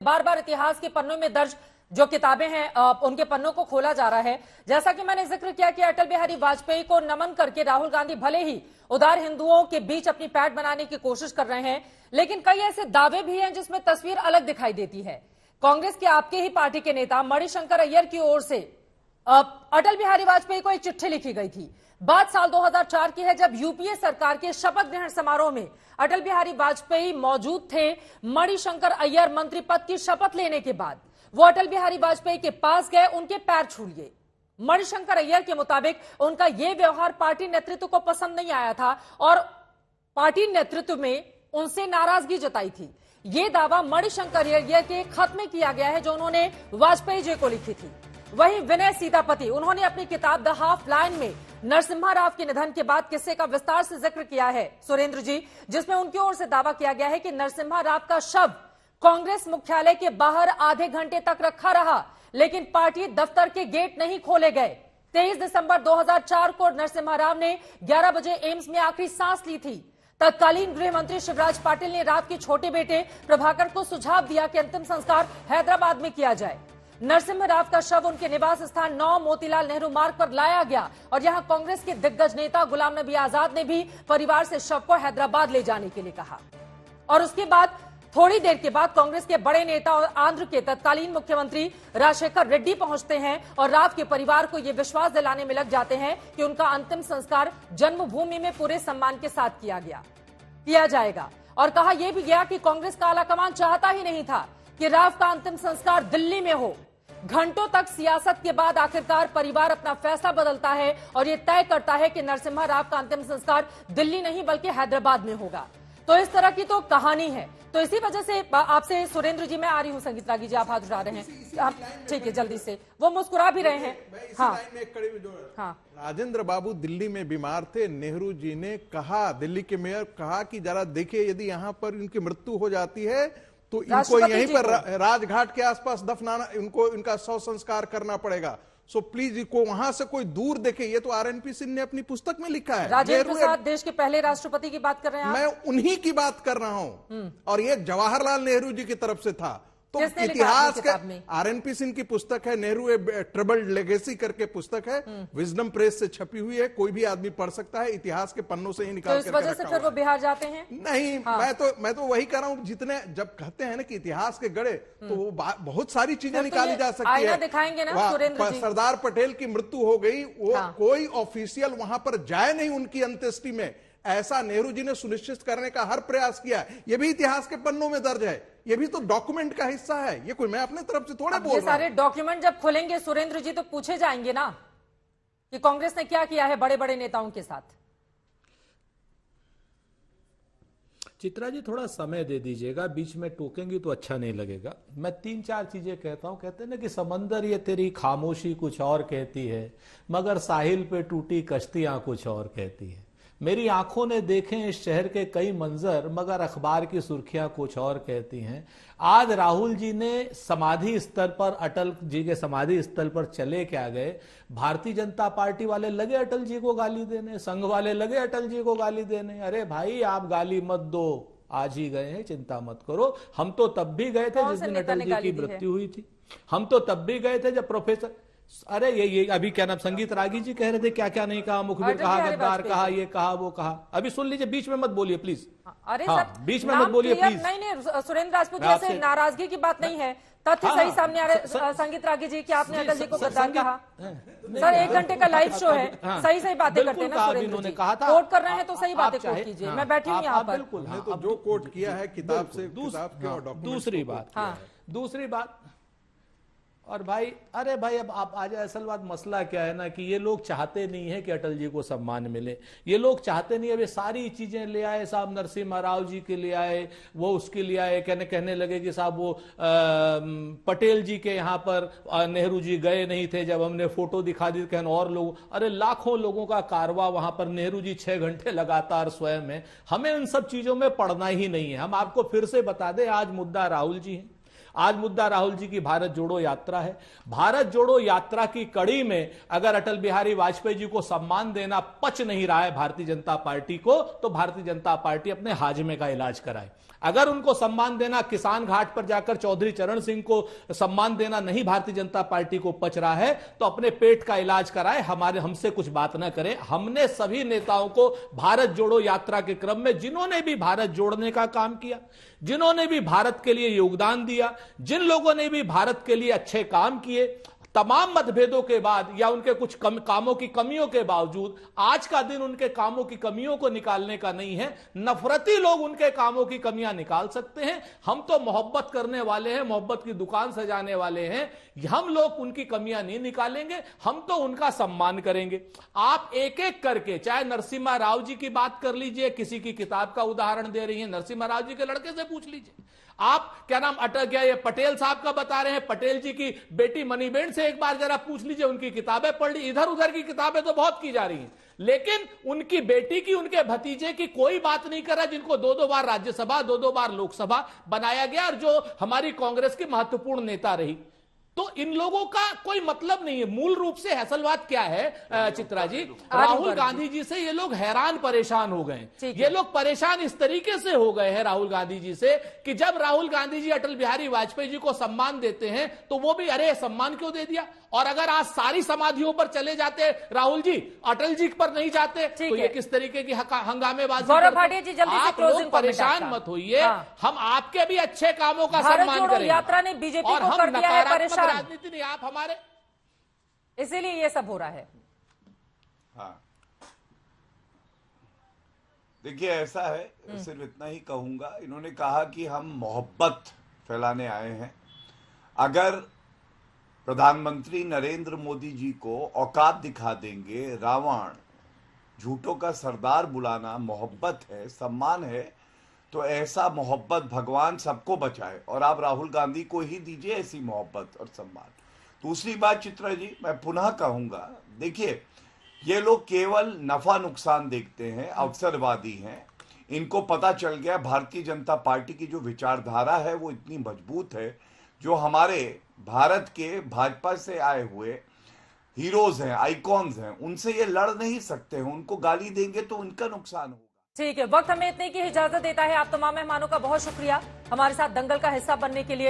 बार बार इतिहास के पन्नों में दर्ज जो किताबें हैं उनके पन्नों को खोला जा रहा है। जैसा कि मैंने जिक्र किया कि अटल बिहारी वाजपेयी को नमन करके राहुल गांधी भले ही उदार हिंदुओं के बीच अपनी पैठ बनाने की कोशिश कर रहे हैं, लेकिन कई ऐसे दावे भी हैं जिसमें तस्वीर अलग दिखाई देती है। कांग्रेस के आपके ही पार्टी के नेता मणिशंकर अय्यर की ओर से अटल बिहारी वाजपेयी को एक चिट्ठी लिखी गई थी। बात साल 2004 की है, जब यूपीए सरकार के शपथ ग्रहण समारोह में अटल बिहारी वाजपेयी मौजूद थे। मणिशंकर अय्यर मंत्री पद की शपथ लेने के बाद वो अटल बिहारी वाजपेयी के पास गए, उनके पैर छू लिए। मणिशंकर अय्यर के मुताबिक उनका यह व्यवहार पार्टी नेतृत्व को पसंद नहीं आया था और पार्टी नेतृत्व में उनसे नाराजगी जताई थी। यह दावा मणिशंकर अय्यर के खत में किया गया है जो उन्होंने वाजपेयी जी को लिखी थी। वहीं विनय सीतापति, उन्होंने अपनी किताब द हाफ लाइन में नरसिम्हा राव के निधन के बाद किस्से का विस्तार से जिक्र किया है सुरेंद्र जी, जिसमें उनकी ओर से दावा किया गया है कि नरसिम्हा राव का शव कांग्रेस मुख्यालय के बाहर आधे घंटे तक रखा रहा, लेकिन पार्टी दफ्तर के गेट नहीं खोले गए। 23 दिसंबर 2004 को नरसिम्हा राव ने 11 बजे एम्स में आखिरी सांस ली थी। तत्कालीन गृह मंत्री शिवराज पाटिल ने राव के छोटे बेटे प्रभाकर को सुझाव दिया कि अंतिम संस्कार हैदराबाद में किया जाए। नरसिम्हा राव का शव उनके निवास स्थान 9 मोतीलाल नेहरू मार्ग पर लाया गया और यहां कांग्रेस के दिग्गज नेता गुलाम नबी आजाद ने भी परिवार से शव को हैदराबाद ले जाने के लिए कहा। और उसके बाद थोड़ी देर के बाद कांग्रेस के बड़े नेता और आंध्र के तत्कालीन मुख्यमंत्री राजशेखर रेड्डी पहुंचते हैं और राव के परिवार को यह विश्वास दिलाने में लग जाते हैं कि उनका अंतिम संस्कार जन्मभूमि में पूरे सम्मान के साथ किया जाएगा। और कहा यह भी गया कि कांग्रेस का आलाकमान चाहता ही नहीं था कि राव का अंतिम संस्कार दिल्ली में हो। घंटों तक सियासत के बाद आखिरकार परिवार अपना फैसला बदलता है और यह तय करता है कि नरसिम्हा राव का अंतिम संस्कार दिल्ली नहीं बल्कि हैदराबाद में होगा। तो इस तरह की तो कहानी है। तो इसी वजह से आपसे सुरेंद्र जी, मैं आ रही हूं, संगीत रागी जी आप हाथ उठा रहे हैं, ठीक है, जल्दी से। वो मुस्कुरा भी रहे हैं। हाँ, हाँ, राजेंद्र बाबू दिल्ली में बीमार थे। नेहरू जी ने कहा, दिल्ली के मेयर कहा कि जरा देखिए यदि यहाँ पर इनकी मृत्यु हो जाती है तो इनको यहीं पर राजघाट के आसपास दफनाना, इनका शव संस्कार करना पड़ेगा। सो प्लीज इनको वहां से कोई दूर देखे। ये तो आरएनपी सिंह ने अपनी पुस्तक में लिखा है। राजेंद्र प्रसाद देश के पहले राष्ट्रपति की बात कर रहे हैं आप? मैं उन्हीं की बात कर रहा हूं और ये जवाहरलाल नेहरू जी की तरफ से था। तो इतिहास के आरएनपी सिंह की पुस्तक है, नेहरू ए ट्रबल्ड लेगेसी करके पुस्तक है, विजडम प्रेस से छपी हुई है, कोई भी आदमी पढ़ सकता है, इतिहास के पन्नों से ही निकाल तो इस वजह से फिर वो बिहार जाते हैं? नहीं, हाँ। मैं तो वही कह रहा हूं, जितने जब कहते हैं ना कि इतिहास के गड़े तो वो बहुत सारी चीजें निकाली जा सकती है। दिखाएंगे ना सुरेंद्र जी? सरदार पटेल की मृत्यु हो गई, वो कोई ऑफिशियल वहां पर जाए नहीं उनकी अंत्येष्टि में, ऐसा नेहरू जी ने सुनिश्चित करने का हर प्रयास किया। यह भी इतिहास के पन्नों में दर्ज है, यह भी तो डॉक्यूमेंट का हिस्सा है। ये कोई मैं अपने तरफ से थोड़े बोल रहा हूं। ये सारे डॉक्यूमेंट जब खुलेंगे सुरेंद्र जी तो पूछे जाएंगे ना कि कांग्रेस ने क्या किया है बड़े बड़े नेताओं के साथ। चित्रा जी थोड़ा समय दे दीजिएगा, बीच में टोकेंगी तो अच्छा नहीं लगेगा। मैं 3-4 चीजें कहता हूं। कहते हैं ना कि समंदर ये तेरी खामोशी कुछ और कहती है, मगर साहिल पे टूटी कश्तियां कुछ और कहती है। मेरी आंखों ने देखे इस शहर के कई मंजर, मगर अखबार की सुर्खियां कुछ और कहती हैं। आज राहुल जी ने समाधि स्थल पर, अटल जी के समाधि स्थल पर चले क्या गए? भारतीय जनता पार्टी वाले लगे अटल जी को गाली देने, संघ वाले लगे अटल जी को गाली देने। अरे भाई आप गाली मत दो, आज ही गए हैं, चिंता मत करो। हम तो तब भी गए थे जिस दिन अटल जी की मृत्यु हुई थी। हम तो तब भी गए थे जब प्रोफेसर, अरे ये अभी क्या नाम, संगीत रागी जी कह रहे थे क्या क्या नहीं कहा, मुखबिर कहा, गद्दार कहा, ये कहा, वो कहा। अभी सुन लीजिए, बीच में मत बोलिए प्लीज। अरे बीच में मत बोलिए प्लीज। नहीं, सुरेंद्र राजपूत से नाराजगी की बात नहीं है, तथ्य सही सामने आ रहे। संगीत रागी जी कि आपने अटल जी को गद्दार कहा। सर 1 घंटे का लाइव शो है, सही बातें करते हैं ना सुरेंद्र जी। कोट कर रहे हैं तो सही बातें कोट कीजिए। मैं बैठी हूँ यहाँ पर। तो जो कोट किया है किताब से, दूसरी बात और भाई, अरे भाई अब आप आज असल बात मसला क्या है ना कि ये लोग चाहते नहीं है कि अटल जी को सम्मान मिले। ये लोग चाहते नहीं है, वे सारी चीजें ले आए साहब, नरसिम्हा राव जी के ले आए, वो उसके लिए आए, कहने लगे कि साहब वो पटेल जी के यहाँ पर नेहरू जी गए नहीं थे, जब हमने फोटो दिखा दी कहने और लोग, अरे लाखों लोगों का कारवा वहां पर, नेहरू जी 6 घंटे लगातार स्वयं में। हमें उन सब चीजों में पढ़ना ही नहीं है। हम आपको फिर से बता दें, आज मुद्दा राहुल जी है, आज मुद्दा राहुल जी की भारत जोड़ो यात्रा है। भारत जोड़ो यात्रा की कड़ी में अगर अटल बिहारी वाजपेयी जी को सम्मान देना पच नहीं रहा है भारतीय जनता पार्टी को, तो भारतीय जनता पार्टी अपने हाजमे का इलाज कराए। अगर उनको सम्मान देना, किसान घाट पर जाकर चौधरी चरण सिंह को सम्मान देना नहीं भारतीय जनता पार्टी को पच रहा है, तो अपने पेट का इलाज कराए, हमसे कुछ बात ना करें। हमने सभी नेताओं को भारत जोड़ो यात्रा के क्रम में, जिन्होंने भी भारत जोड़ने का काम किया, जिन्होंने भी भारत के लिए योगदान दिया, जिन लोगों ने भी भारत के लिए अच्छे काम किए, तमाम मतभेदों के बाद या उनके कुछ कामों की कमियों के बावजूद, आज का दिन उनके कामों की कमियों को निकालने का नहीं है। नफरती लोग उनके कामों की कमियां निकाल सकते हैं, हम तो मोहब्बत करने वाले हैं, मोहब्बत की दुकान सजाने वाले हैं, हम लोग उनकी कमियां नहीं निकालेंगे, हम तो उनका सम्मान करेंगे। आप एक एक करके, चाहे नरसिम्हा राव जी की बात कर लीजिए, किसी की किताब का उदाहरण दे रही है, नरसिम्हा राव जी के लड़के से पूछ लीजिए। आप क्या नाम अटक गया, ये पटेल साहब का बता रहे हैं, पटेल जी की बेटी मनीबेन से एक बार जरा पूछ लीजिए, उनकी किताबें पढ़ ली। इधर उधर की किताबें तो बहुत की जा रही हैं, लेकिन उनकी बेटी की, उनके भतीजे की कोई बात नहीं कर रहा, जिनको 2-2 बार राज्यसभा, 2-2 बार लोकसभा बनाया गया और जो हमारी कांग्रेस की महत्वपूर्ण नेता रही। तो इन लोगों का कोई मतलब नहीं है। मूल रूप से असल बात क्या है चित्रा जी, राहुल गांधी जी से ये लोग हैरान परेशान हो गए। ये लोग परेशान इस तरीके से हो गए हैं राहुल गांधी जी से कि जब राहुल गांधी जी अटल बिहारी वाजपेयी जी को सम्मान देते हैं तो वो भी अरे सम्मान क्यों दे दिया, और अगर आज सारी समाधियों पर चले जाते राहुल जी, अटल जी पर नहीं जाते, तो ये किस तरीके की हंगामेबाजी। गौरव भाटिया जी जल्दी से क्लोजिंग परेशान मत होइए, हम आपके भी अच्छे कामों का सम्मान करेंगे। यात्रा ने बीजेपी को कर दिया है परेशान, राजनीति नहीं आप हमारे, इसीलिए ये सब हो रहा है। हाँ देखिए ऐसा है, सिर्फ इतना ही कहूंगा, इन्होंने कहा कि हम मोहब्बत फैलाने आए हैं। अगर प्रधानमंत्री नरेंद्र मोदी जी को औकात दिखा देंगे, रावण झूठों का सरदार बुलाना मोहब्बत है, सम्मान है, तो ऐसा मोहब्बत भगवान सबको बचाए और आप राहुल गांधी को ही दीजिए ऐसी मोहब्बत और सम्मान। दूसरी बात चित्रा जी, मैं पुनः कहूंगा, देखिए ये लोग केवल नफा नुकसान देखते हैं, अवसरवादी हैं। इनको पता चल गया भारतीय जनता पार्टी की जो विचारधारा है वो इतनी मजबूत है, जो हमारे भारत के भाजपा से आए हुए हीरोज हैं, आइकॉन्स हैं, उनसे ये लड़ नहीं सकते हैं। उनको गाली देंगे तो उनका नुकसान होगा। ठीक है, वक्त हमें इतने की इजाजत देता है। आप तमाम मेहमानों का बहुत शुक्रिया हमारे साथ दंगल का हिस्सा बनने के लिए।